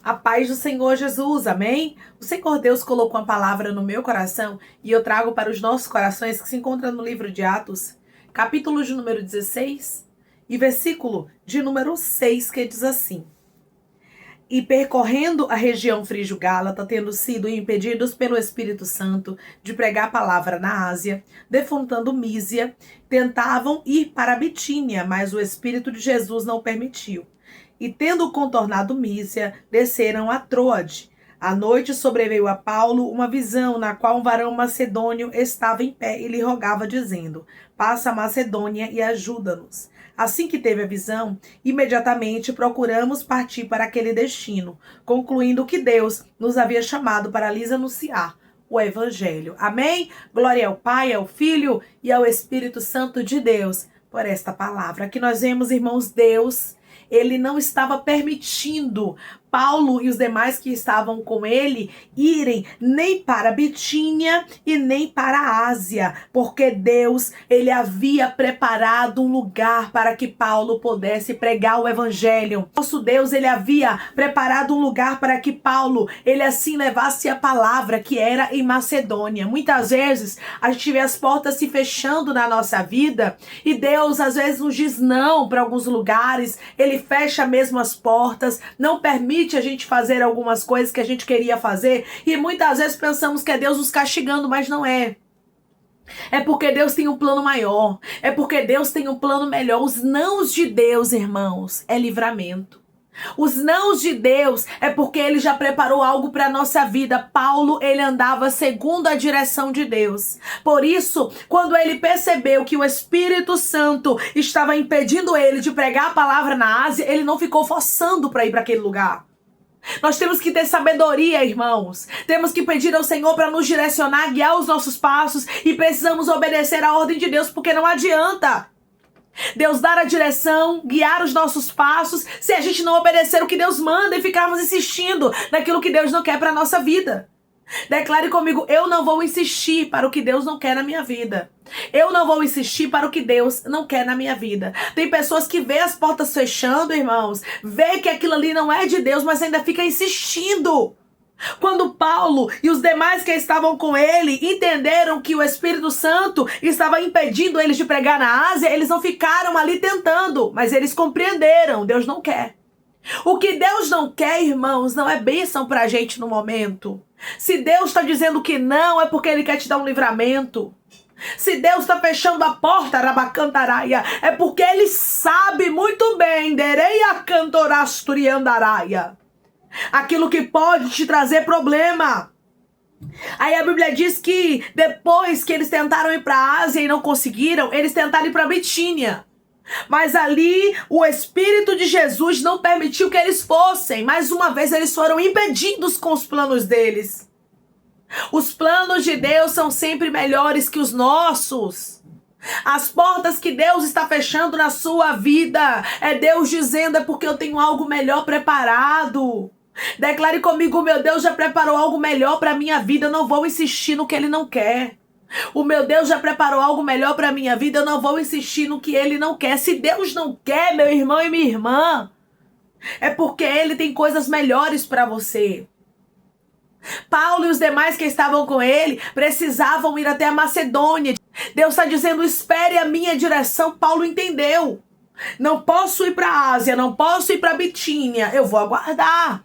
A paz do Senhor Jesus, amém? O Senhor Deus colocou uma palavra no meu coração e eu trago para os nossos corações que se encontra no livro de Atos, capítulo de número 16 e versículo de número 6, que diz assim: E percorrendo a região frígio-gálata, tendo sido impedidos pelo Espírito Santo de pregar a palavra na Ásia, defrontando Mísia, tentavam ir para a Bitínia, mas o Espírito de Jesus não permitiu. E tendo contornado Mísia, desceram a Troade. À noite sobreveio a Paulo uma visão, na qual um varão macedônio estava em pé e lhe rogava, dizendo: Passa a Macedônia e ajuda-nos. Assim que teve a visão, imediatamente procuramos partir para aquele destino, concluindo que Deus nos havia chamado para lhes anunciar o Evangelho. Amém? Glória ao Pai, ao Filho e ao Espírito Santo de Deus por esta palavra. Aqui nós vemos, irmãos, Deus, ele não estava permitindo Paulo e os demais que estavam com ele irem nem para Bitínia e nem para a Ásia, porque Deus, ele havia preparado um lugar para que Paulo pudesse pregar o evangelho. Nosso Deus, ele havia preparado um lugar para que Paulo, ele assim levasse a palavra, que era em Macedônia. Muitas vezes a gente vê as portas se fechando na nossa vida e Deus às vezes nos diz não para alguns lugares, ele fecha mesmo as portas, não permite a gente fazer algumas coisas que a gente queria fazer, e muitas vezes pensamos que é Deus nos castigando, mas não é. É porque Deus tem um plano maior, é porque Deus tem um plano melhor. Os nãos de Deus, irmãos, é livramento. Os nãos de Deus é porque ele já preparou algo para a nossa vida. Paulo, ele andava segundo a direção de Deus. Por isso, quando ele percebeu que o Espírito Santo estava impedindo ele de pregar a palavra na Ásia, ele não ficou forçando para ir para aquele lugar. Nós temos que ter sabedoria, irmãos. Temos que pedir ao Senhor para nos direcionar, guiar os nossos passos, e precisamos obedecer à ordem de Deus, porque não adianta Deus dar a direção, guiar os nossos passos, se a gente não obedecer o que Deus manda e ficarmos insistindo naquilo que Deus não quer para a nossa vida. Declare comigo: eu não vou insistir para o que Deus não quer na minha vida. Eu não vou insistir para o que Deus não quer na minha vida. Tem pessoas que vê as portas fechando, irmãos, vê que aquilo ali não é de Deus, mas ainda fica insistindo. Quando Paulo e os demais que estavam com ele entenderam que o Espírito Santo estava impedindo eles de pregar na Ásia, eles não ficaram ali tentando, mas eles compreenderam: Deus não quer. O que Deus não quer, irmãos, não é bênção pra gente no momento. Se Deus está dizendo que não, é porque ele quer te dar um livramento. Se Deus está fechando a porta, rabacantaraia, é porque ele sabe muito bem, dereia cantorasturiandaraia, aquilo que pode te trazer problema. Aí a Bíblia diz que depois que eles tentaram ir para a Ásia e não conseguiram, eles tentaram ir para Bitínia. Mas ali o Espírito de Jesus não permitiu que eles fossem. Mais uma vez eles foram impedidos com os planos deles. Os planos de Deus são sempre melhores que os nossos. As portas que Deus está fechando na sua vida, é Deus dizendo: é porque eu tenho algo melhor preparado. Declare comigo: meu Deus já preparou algo melhor para a minha vida, eu não vou insistir no que ele não quer. O meu Deus já preparou algo melhor para a minha vida, eu não vou insistir no que ele não quer. Se Deus não quer, meu irmão e minha irmã, é porque ele tem coisas melhores para você. Paulo e os demais que estavam com ele precisavam ir até a Macedônia. Deus está dizendo: espere a minha direção. Paulo entendeu. Não posso ir para a Ásia, não posso ir para a Bitínia. Eu vou aguardar.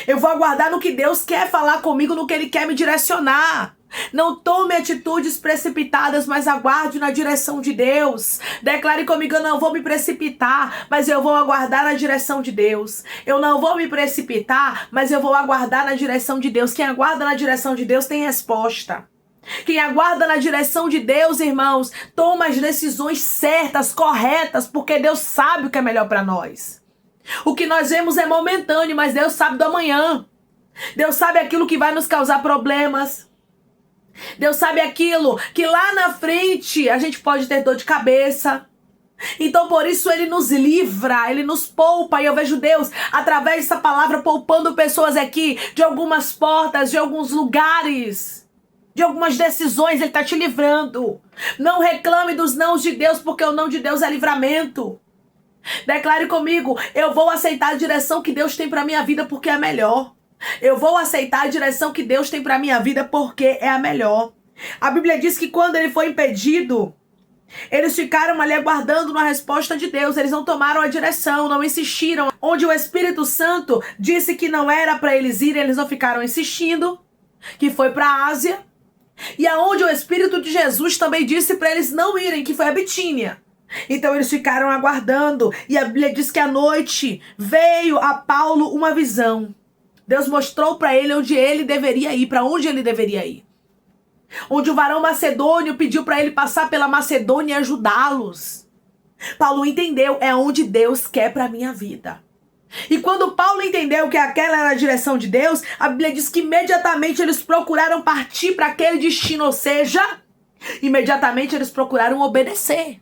Eu vou aguardar no que Deus quer falar comigo, no que ele quer me direcionar. Não tome atitudes precipitadas, mas aguarde na direção de Deus. Declare comigo: eu não vou me precipitar, mas eu vou aguardar na direção de Deus. Eu não vou me precipitar, mas eu vou aguardar na direção de Deus. Quem aguarda na direção de Deus tem resposta. Quem aguarda na direção de Deus, irmãos, toma as decisões certas, corretas, porque Deus sabe o que é melhor para nós. O que nós vemos é momentâneo, mas Deus sabe do amanhã. Deus sabe aquilo que vai nos causar problemas. Deus sabe aquilo que lá na frente a gente pode ter dor de cabeça. Então por isso ele nos livra, ele nos poupa. E eu vejo Deus através dessa palavra poupando pessoas aqui de algumas portas, de alguns lugares, de algumas decisões. Ele está te livrando. Não reclame dos nãos de Deus, porque o não de Deus é livramento. Declare comigo: eu vou aceitar a direção que Deus tem para minha vida porque é a melhor. Eu vou aceitar a direção que Deus tem para minha vida porque é a melhor. A Bíblia diz que quando ele foi impedido, eles ficaram ali aguardando uma resposta de Deus. Eles não tomaram a direção, não insistiram. Onde o Espírito Santo disse que não era para eles irem, eles não ficaram insistindo, que foi para a Ásia. E aonde o Espírito de Jesus também disse para eles não irem, que foi a Bitínia. Então eles ficaram aguardando. E a Bíblia diz que à noite veio a Paulo uma visão. Deus mostrou para ele onde ele deveria ir, para onde ele deveria ir. Onde o varão macedônio pediu para ele passar pela Macedônia e ajudá-los. Paulo entendeu, é onde Deus quer para minha vida. E quando Paulo entendeu que aquela era a direção de Deus, a Bíblia diz que imediatamente eles procuraram partir para aquele destino, ou seja, imediatamente eles procuraram obedecer.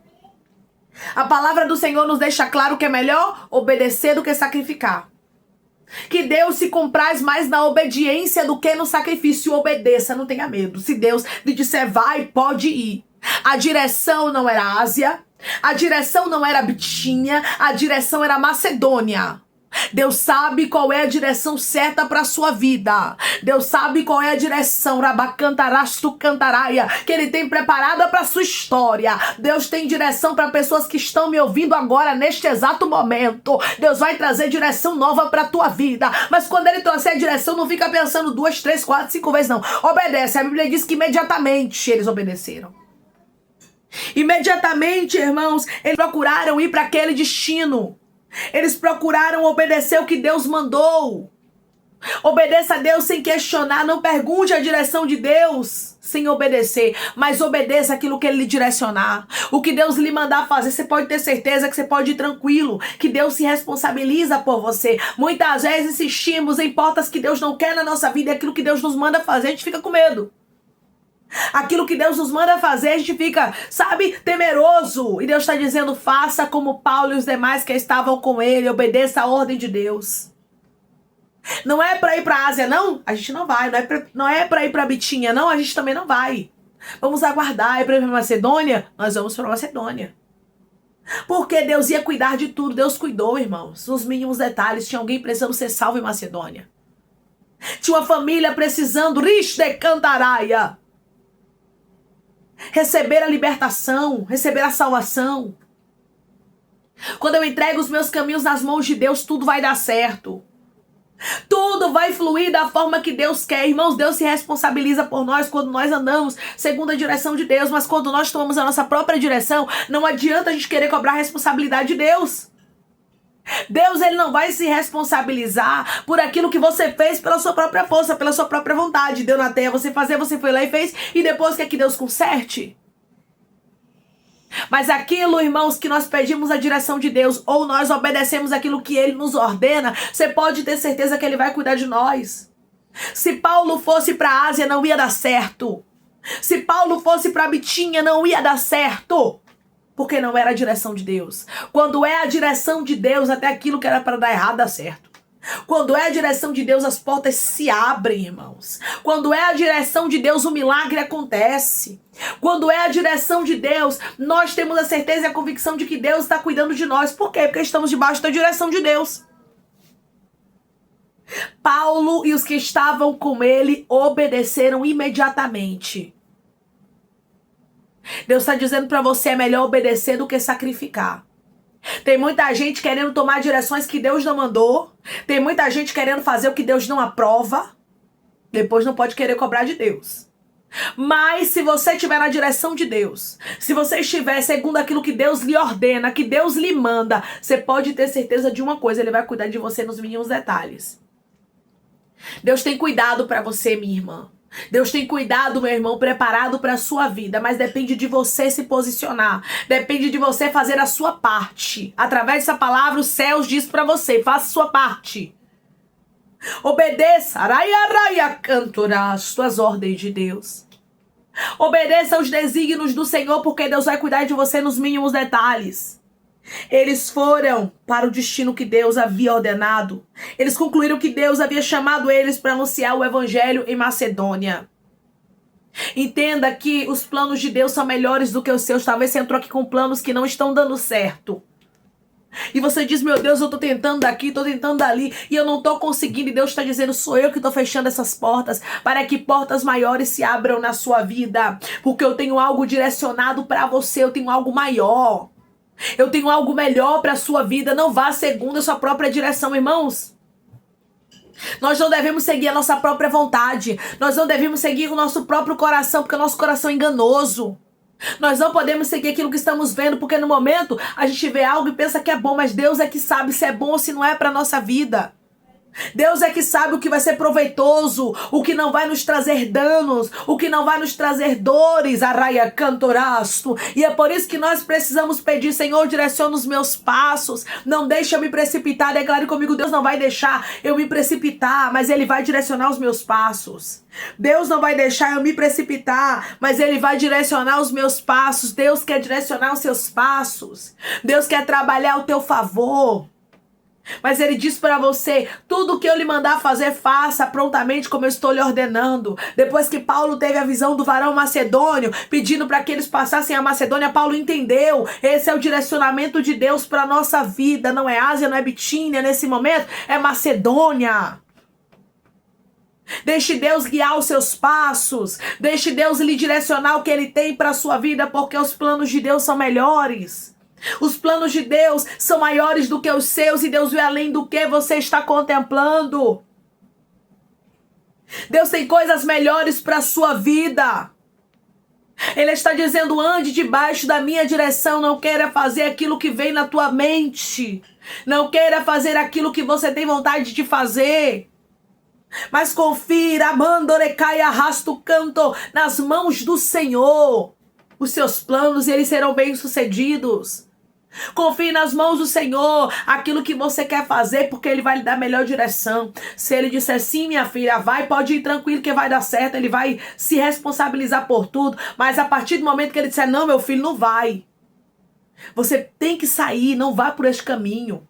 A palavra do Senhor nos deixa claro que é melhor obedecer do que sacrificar. Que Deus se compraz mais na obediência do que no sacrifício. Obedeça, não tenha medo. Se Deus lhe disser vai, pode ir. A direção não era Ásia, a direção não era Bitínia, a direção era Macedônia. Deus sabe qual é a direção certa para a sua vida. Deus sabe qual é a direção Rabacantarastu Cantaraia que Ele tem preparada para a sua história. Deus tem direção para pessoas que estão me ouvindo agora neste exato momento. Deus vai trazer direção nova para a tua vida. Mas quando Ele trouxer a direção, não fica pensando 2, 3, 4, 5 vezes não. Obedece. A Bíblia diz que imediatamente eles obedeceram. Imediatamente, irmãos, eles procuraram ir para aquele destino. Eles procuraram obedecer o que Deus mandou. Obedeça a Deus sem questionar. Não pergunte a direção de Deus sem obedecer, mas obedeça aquilo que Ele lhe direcionar. O que Deus lhe mandar fazer, você pode ter certeza que você pode ir tranquilo, que Deus se responsabiliza por você. Muitas vezes insistimos em portas que Deus não quer na nossa vida, e aquilo que Deus nos manda fazer, a gente fica com medo. Aquilo que Deus nos manda fazer, a gente fica, sabe, temeroso. E Deus está dizendo, faça como Paulo e os demais que estavam com ele. Obedeça a ordem de Deus. Não é para ir para a Ásia, não? A gente não vai. Não é para ir para Bitínia, não? A gente também não vai. Vamos aguardar. É para ir para Macedônia? Nós vamos para Macedônia. Porque Deus ia cuidar de tudo. Deus cuidou, irmãos. Nos mínimos detalhes. Tinha alguém precisando ser salvo em Macedônia. Tinha uma família precisando. Rishde Cantaraia. Receber a libertação, receber a salvação. Quando eu entrego os meus caminhos nas mãos de Deus, tudo vai dar certo. Tudo vai fluir da forma que Deus quer. Irmãos, Deus se responsabiliza por nós quando nós andamos segundo a direção de Deus. Mas quando nós tomamos a nossa própria direção, não adianta a gente querer cobrar a responsabilidade de Deus. Deus, Ele não vai se responsabilizar por aquilo que você fez pela sua própria força, pela sua própria vontade. Deu na terra você fazer, você foi lá e fez, e depois quer que Deus conserte. Mas aquilo, irmãos, que nós pedimos a direção de Deus, ou nós obedecemos aquilo que Ele nos ordena, você pode ter certeza que Ele vai cuidar de nós. Se Paulo fosse para a Ásia, não ia dar certo. Se Paulo fosse para Bitínia, não ia dar certo. Porque não era a direção de Deus. Quando é a direção de Deus, até aquilo que era para dar errado dá certo. Quando é a direção de Deus, as portas se abrem, irmãos. Quando é a direção de Deus, o milagre acontece. Quando é a direção de Deus, nós temos a certeza e a convicção de que Deus está cuidando de nós. Por quê? Porque estamos debaixo da direção de Deus. Paulo e os que estavam com ele obedeceram imediatamente. Deus está dizendo para você, é melhor obedecer do que sacrificar. Tem muita gente querendo tomar direções que Deus não mandou. Tem muita gente querendo fazer o que Deus não aprova. Depois não pode querer cobrar de Deus. Mas se você estiver na direção de Deus, se você estiver segundo aquilo que Deus lhe ordena, que Deus lhe manda, você pode ter certeza de uma coisa, Ele vai cuidar de você nos mínimos detalhes. Deus tem cuidado para você, minha irmã. Deus tem cuidado, meu irmão, preparado para a sua vida, mas depende de você se posicionar, depende de você fazer a sua parte. Através dessa palavra, os céus diz para você, faça a sua parte. Obedeça, as tuas ordens de Deus. Obedeça aos desígnios do Senhor, porque Deus vai cuidar de você nos mínimos detalhes. Eles foram para o destino que Deus havia ordenado. Eles concluíram que Deus havia chamado eles para anunciar o evangelho em Macedônia. Entenda que os planos de Deus são melhores do que os seus. Talvez você entrou aqui com planos que não estão dando certo. E você diz, meu Deus, eu tô tentando daqui, tô tentando dali, e eu não tô conseguindo. E Deus está dizendo, sou eu que tô fechando essas portas, para que portas maiores se abram na sua vida. Porque eu tenho algo direcionado para você, eu tenho algo maior. Eu tenho algo melhor para a sua vida. Não vá segundo a sua própria direção, irmãos. Nós não devemos seguir a nossa própria vontade. Nós não devemos seguir o nosso próprio coração, porque o nosso coração é enganoso. Nós não podemos seguir aquilo que estamos vendo, porque no momento a gente vê algo e pensa que é bom, mas Deus é que sabe se é bom ou se não é para nossa vida. Deus é que sabe o que vai ser proveitoso, o que não vai nos trazer danos, o que não vai nos trazer dores, arraia cantorasto. E é por isso que nós precisamos pedir, Senhor, direciona os meus passos, não deixa eu me precipitar. Declare comigo, Deus não vai deixar eu me precipitar, mas Ele vai direcionar os meus passos. Deus não vai deixar eu me precipitar, mas Ele vai direcionar os meus passos. Deus quer direcionar os seus passos. Deus quer trabalhar ao teu favor. Mas Ele diz para você, tudo que eu lhe mandar fazer, faça prontamente como eu estou lhe ordenando. Depois que Paulo teve a visão do varão macedônio, pedindo para que eles passassem a Macedônia, Paulo entendeu. Esse é o direcionamento de Deus para a nossa vida. Não é Ásia, não é Bitínia nesse momento, é Macedônia. Deixe Deus guiar os seus passos. Deixe Deus lhe direcionar o que Ele tem para a sua vida, porque os planos de Deus são melhores. Os planos de Deus são maiores do que os seus, e Deus vê além do que você está contemplando. Deus tem coisas melhores para a sua vida. Ele está dizendo, ande debaixo da minha direção. Não queira fazer aquilo que vem na tua mente. Não queira fazer aquilo que você tem vontade de fazer. Mas confira, mandorecai, arrasta o canto nas mãos do Senhor. Os seus planos, eles serão bem-sucedidos. Confie nas mãos do Senhor, aquilo que você quer fazer, porque Ele vai lhe dar a melhor direção. Se Ele disser sim, minha filha, vai, pode ir tranquilo que vai dar certo. Ele vai se responsabilizar por tudo. Mas a partir do momento que Ele disser, não, meu filho, não vai. Você tem que sair, não vá por este caminho.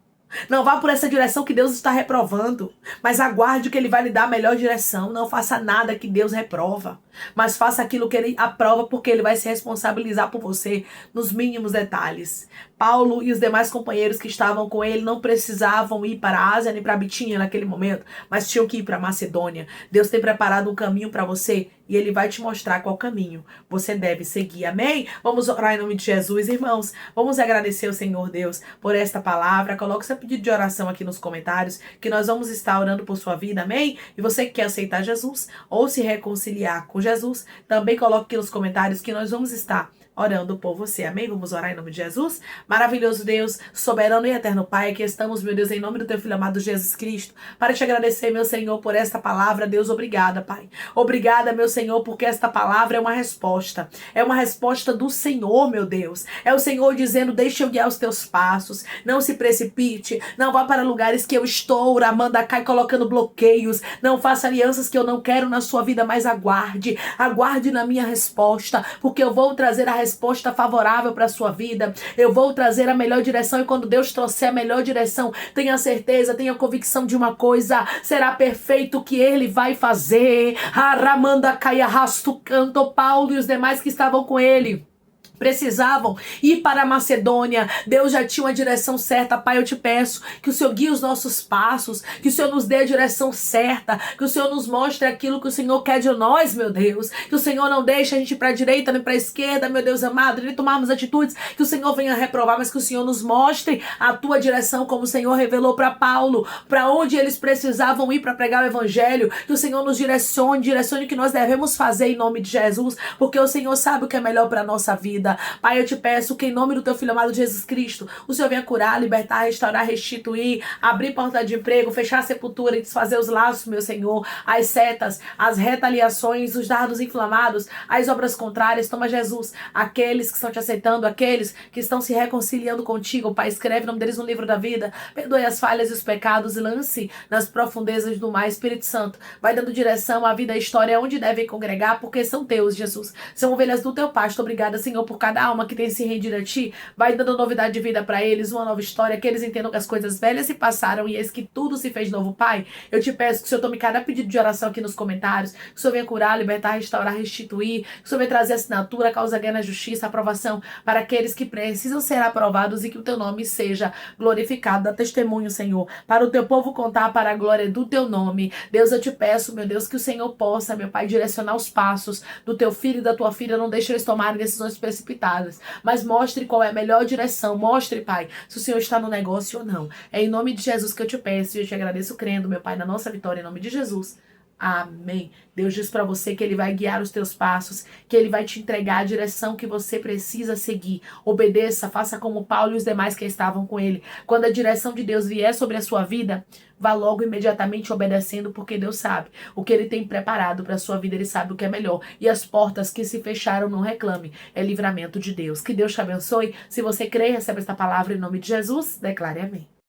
Não vá por essa direção que Deus está reprovando. Mas aguarde que Ele vai lhe dar a melhor direção. Não faça nada que Deus reprova. Mas faça aquilo que Ele aprova, porque Ele vai se responsabilizar por você nos mínimos detalhes. Paulo e os demais companheiros que estavam com ele não precisavam ir para a Ásia nem para a Bitínia naquele momento, mas tinham que ir para a Macedônia. Deus tem preparado um caminho para você e Ele vai te mostrar qual caminho você deve seguir. Amém? Vamos orar em nome de Jesus, irmãos. Vamos agradecer ao Senhor Deus por esta palavra. Coloque seu pedido de oração aqui nos comentários, que nós vamos estar orando por sua vida. Amém? E você que quer aceitar Jesus ou se reconciliar com Jesus, também coloque aqui nos comentários que nós vamos estar orando por você, amém? Vamos orar em nome de Jesus? Maravilhoso Deus, soberano e eterno Pai, aqui estamos, meu Deus, em nome do Teu Filho amado Jesus Cristo, para te agradecer, meu Senhor, por esta palavra. Deus, obrigada, Pai. Obrigada, meu Senhor, porque esta palavra é uma resposta do Senhor, meu Deus. É o Senhor dizendo, deixa eu guiar os teus passos, não se precipite, não vá para lugares que eu estou, Ramandacai, colocando bloqueios, não faça alianças que eu não quero na sua vida, mas aguarde na minha resposta, porque eu vou trazer a resposta favorável para a sua vida. Eu vou trazer a melhor direção, e quando Deus trouxer a melhor direção, tenha certeza, tenha convicção de uma coisa: será perfeito o que Ele vai fazer. Aramanda caia rasto canto. Paulo e os demais que estavam com ele precisavam ir para a Macedônia. Deus já tinha uma direção certa. Pai, eu te peço que o Senhor guie os nossos passos, que o Senhor nos dê a direção certa, que o Senhor nos mostre aquilo que o Senhor quer de nós, meu Deus, que o Senhor não deixe a gente para a direita nem para a esquerda, meu Deus amado, nem tomarmos atitudes que o Senhor venha reprovar, mas que o Senhor nos mostre a tua direção, como o Senhor revelou para Paulo, para onde eles precisavam ir para pregar o evangelho. Que o Senhor nos direcione o que nós devemos fazer em nome de Jesus, porque o Senhor sabe o que é melhor para a nossa vida. Pai, eu te peço que em nome do Teu Filho amado Jesus Cristo, o Senhor venha curar, libertar, restaurar, restituir, abrir porta de emprego, fechar a sepultura e desfazer os laços, meu Senhor, as setas, as retaliações, os dardos inflamados, as obras contrárias. Toma, Jesus, aqueles que estão te aceitando, aqueles que estão se reconciliando contigo, Pai, escreve o nome deles no livro da vida, perdoe as falhas e os pecados e lance nas profundezas do mar. Espírito Santo, vai dando direção à vida, à história, onde devem congregar, porque são teus, Jesus, são ovelhas do Teu pasto. Obrigada, Senhor, porque cada alma que tem se rendido a Ti. Vai dando novidade de vida para eles, uma nova história, que eles entendam que as coisas velhas se passaram e eis que tudo se fez novo, Pai. Eu te peço que o Senhor tome cada pedido de oração aqui nos comentários, que o Senhor venha curar, libertar, restaurar, restituir, que o Senhor venha trazer assinatura, causa ganha na justiça, aprovação para aqueles que precisam ser aprovados e que o Teu nome seja glorificado. Dá testemunho, Senhor, para o Teu povo contar para a glória do Teu nome. Deus, eu te peço, meu Deus, que o Senhor possa, meu Pai, direcionar os passos do Teu filho e da Tua filha, não deixe eles tomarem decisões precipitadas, mas mostre qual é a melhor direção, mostre, Pai, se o Senhor está no negócio ou não. É em nome de Jesus que eu te peço e eu te agradeço crendo, meu Pai, na nossa vitória, em nome de Jesus. Amém. Deus diz para você que Ele vai guiar os teus passos, que Ele vai te entregar a direção que você precisa seguir. Obedeça, faça como Paulo e os demais que estavam com ele. Quando a direção de Deus vier sobre a sua vida, vá logo imediatamente obedecendo, porque Deus sabe o que Ele tem preparado para a sua vida, Ele sabe o que é melhor. E as portas que se fecharam, não reclame. É livramento de Deus. Que Deus te abençoe. Se você crê e recebe esta palavra em nome de Jesus, declare amém.